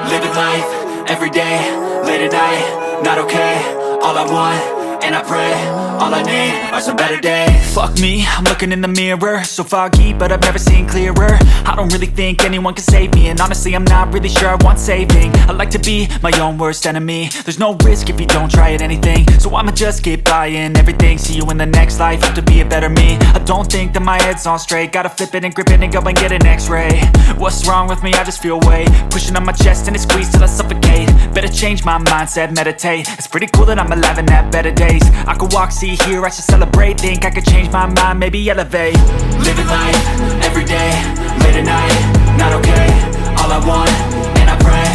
Living life, everyday, late at night, not okay. All I want, and I pray, all I need are some better days. Fuck me, I'm looking in the mirror, so foggy, but I've never seen clearer. I don't really think anyone can save me, and honestly I'm not really sure I want saving. I like to be my own worst enemy. There's no risk if you don't try at anything, so I'ma just keep buying everything. See you in the next life, hope to be a better me. I don't think that my head's on straight, gotta flip it and grip it and go and get an x-ray. What's wrong with me? I just feel weight pushing on my chest and it squeezes till I suffocate. Better change my mindset, meditate. It's pretty cool that I'm alive and have better days. I could walk, see, hear, I should celebrate. Think I could change my mind, maybe elevate. Living life, everyday, late at night, not okay. All I want, and I pray,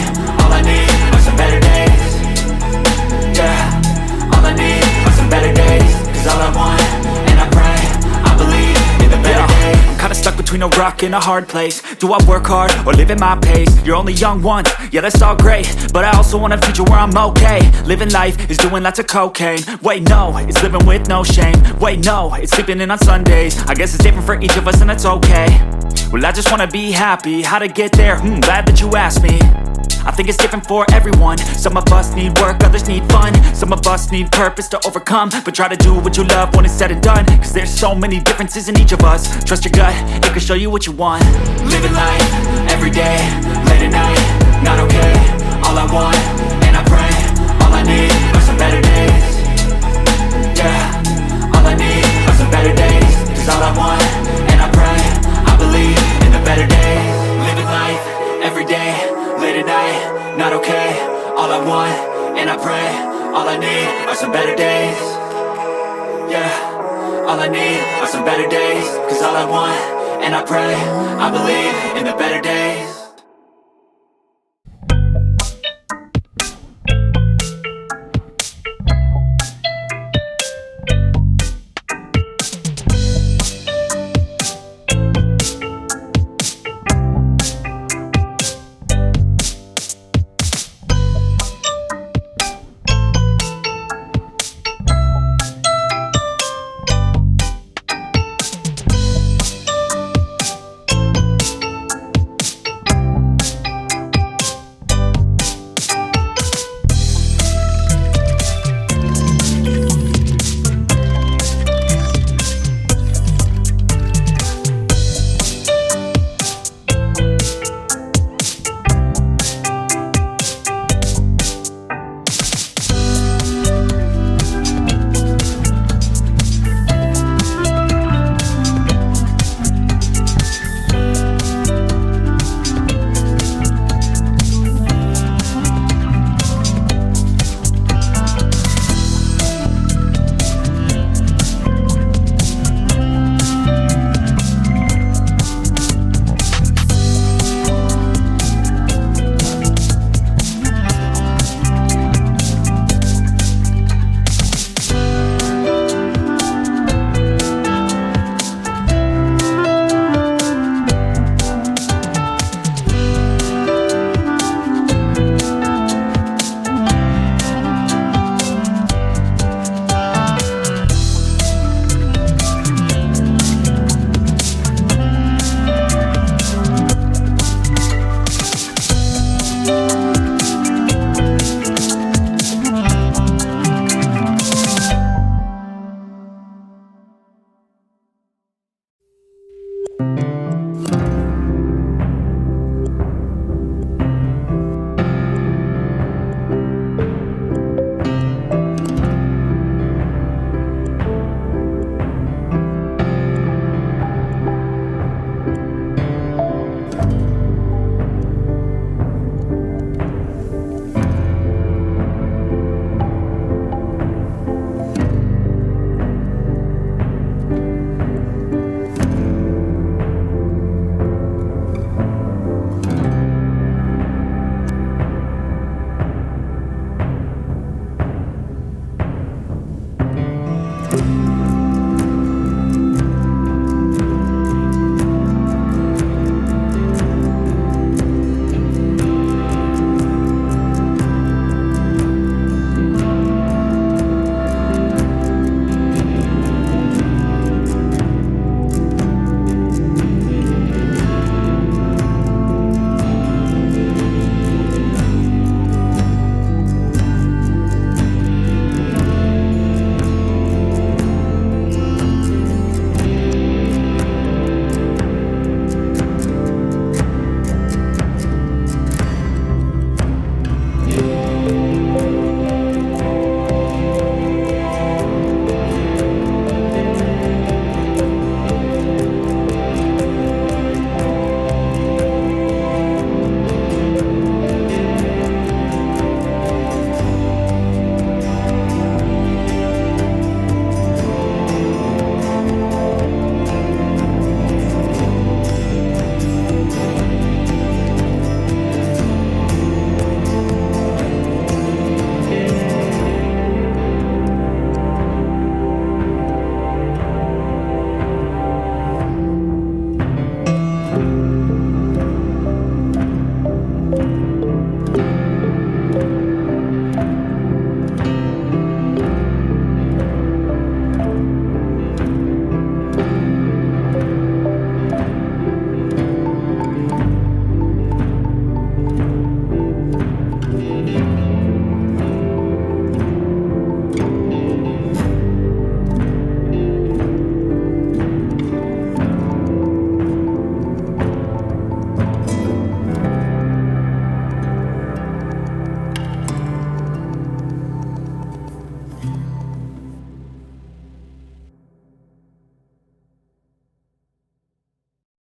all I need are some better days. Yeah, all I need are some better days. Cause all I want, and I pray, I believe in the better days. I'm kinda stuck between a rock and a hard place. Do I work hard or live at my pace? You're only young once, yeah that's all great, but I also want a future where I'm okay. Living life is doing lots of cocaine. Wait no, it's living with no shame. Wait no, it's sleeping in on Sundays. I guess it's different for each of us and that's okay. Well I just wanna be happy, how to get there? Glad that you asked me. I think it's different for everyone. Some of us need work, others need fun. Some of us need purpose to overcome. But try to do what you love when it's said and done. Cause there's so many differences in each of us. Trust your gut, it can show you what you want. Living life, everyday, late at night, not okay. All I want, and I pray, all I need are some better days. Yeah, all I need are some better days. Cause all I want, and I pray, I believe in the better days. Living life, everyday, late at night, not okay. All I want, and I pray, all I need are some better days. Yeah, all I need are some better days. Cause all I want, and I pray, I believe in the better days.